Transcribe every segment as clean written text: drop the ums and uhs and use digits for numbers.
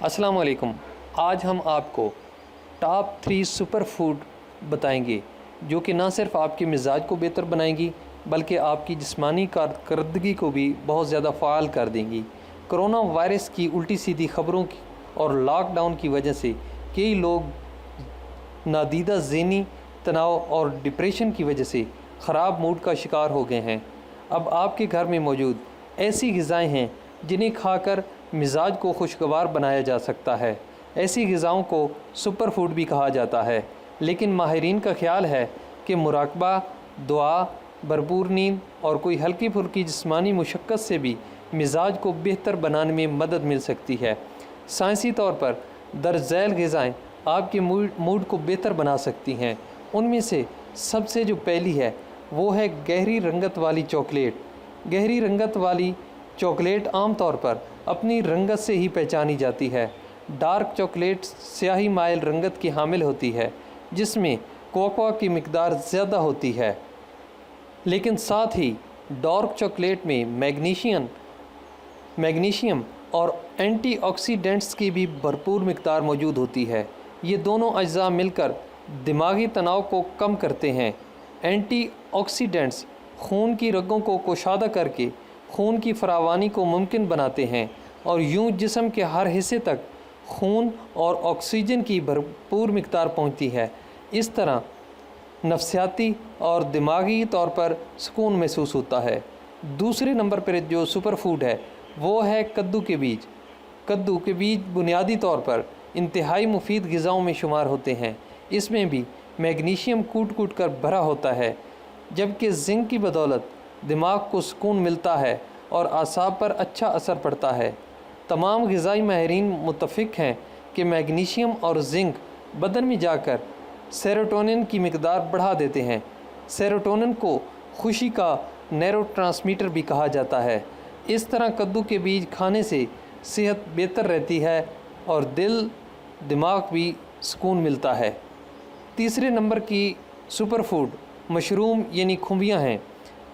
السلام علیکم۔ آج ہم آپ کو ٹاپ 3 سپر فوڈ بتائیں گے جو کہ نہ صرف آپ کے مزاج کو بہتر بنائیں گی بلکہ آپ کی جسمانی کارکردگی کو بھی بہت زیادہ فعال کر دیں گی۔ کرونا وائرس کی الٹی سیدھی خبروں کی اور لاک ڈاؤن کی وجہ سے کئی لوگ نادیدہ ذہنی تناؤ اور ڈپریشن کی وجہ سے خراب موڈ کا شکار ہو گئے ہیں۔ اب آپ کے گھر میں موجود ایسی غذائیں ہیں جنہیں کھا کر مزاج کو خوشگوار بنایا جا سکتا ہے۔ ایسی غذاؤں کو سپر فوڈ بھی کہا جاتا ہے، لیکن ماہرین کا خیال ہے کہ مراقبہ، دعا، بھرپور نیند اور کوئی ہلکی پھلکی جسمانی مشقت سے بھی مزاج کو بہتر بنانے میں مدد مل سکتی ہے۔ سائنسی طور پر درج ذیل غذائیں آپ کے موڈ کو بہتر بنا سکتی ہیں۔ ان میں سے سب سے جو پہلی ہے وہ ہے گہری رنگت والی چاکلیٹ۔ گہری رنگت والی چاکلیٹ عام طور پر اپنی رنگت سے ہی پہچانی جاتی ہے۔ ڈارک چاکلیٹ سیاہی مائل رنگت کی حامل ہوتی ہے جس میں کوکوا کی مقدار زیادہ ہوتی ہے، لیکن ساتھ ہی ڈارک چاکلیٹ میں میگنیشیم اور اینٹی آکسیڈنٹس کی بھی بھرپور مقدار موجود ہوتی ہے۔ یہ دونوں اجزاء مل کر دماغی تناؤ کو کم کرتے ہیں۔ اینٹی آکسیڈنٹس خون کی رگوں کو کشادہ کر کے خون کی فراوانی کو ممکن بناتے ہیں اور یوں جسم کے ہر حصے تک خون اور آکسیجن کی بھرپور مقدار پہنچتی ہے۔ اس طرح نفسیاتی اور دماغی طور پر سکون محسوس ہوتا ہے۔ دوسرے نمبر پر جو سپر فوڈ ہے وہ ہے کدو کے بیج۔ کدو کے بیج بنیادی طور پر انتہائی مفید غذاؤں میں شمار ہوتے ہیں۔ اس میں بھی میگنیشیم کوٹ کوٹ کر بھرا ہوتا ہے، جبکہ زنک کی بدولت دماغ کو سکون ملتا ہے اور اعصاب پر اچھا اثر پڑتا ہے۔ تمام غذائی ماہرین متفق ہیں کہ میگنیشیم اور زنک بدن میں جا کر سیروٹونن کی مقدار بڑھا دیتے ہیں۔ سیروٹونن کو خوشی کا نیورو ٹرانسمیٹر بھی کہا جاتا ہے۔ اس طرح کدو کے بیج کھانے سے صحت بہتر رہتی ہے اور دل دماغ بھی سکون ملتا ہے۔ تیسرے نمبر کی سپر فوڈ مشروم یعنی کھمبیاں ہیں۔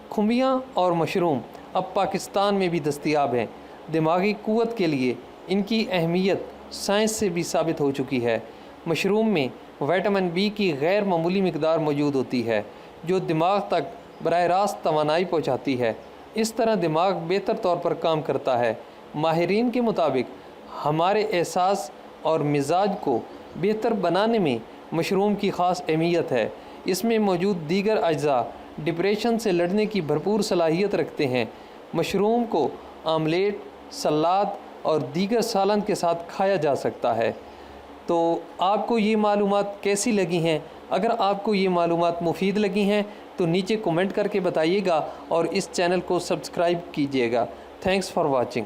کھمبیاں اور مشروم اب پاکستان میں بھی دستیاب ہیں۔ دماغی قوت کے لیے ان کی اہمیت سائنس سے بھی ثابت ہو چکی ہے۔ مشروم میں وٹامن بی کی غیر معمولی مقدار موجود ہوتی ہے جو دماغ تک براہ راست توانائی پہنچاتی ہے۔ اس طرح دماغ بہتر طور پر کام کرتا ہے۔ ماہرین کے مطابق ہمارے احساس اور مزاج کو بہتر بنانے میں مشروم کی خاص اہمیت ہے۔ اس میں موجود دیگر اجزاء ڈپریشن سے لڑنے کی بھرپور صلاحیت رکھتے ہیں۔ مشروم کو آملیٹ، سلاد اور دیگر سالن کے ساتھ کھایا جا سکتا ہے۔ تو آپ کو یہ معلومات کیسی لگی ہیں؟ اگر آپ کو یہ معلومات مفید لگی ہیں تو نیچے کومنٹ کر کے بتائیے گا اور اس چینل کو سبسکرائب کیجیے گا۔ Thanks for watching.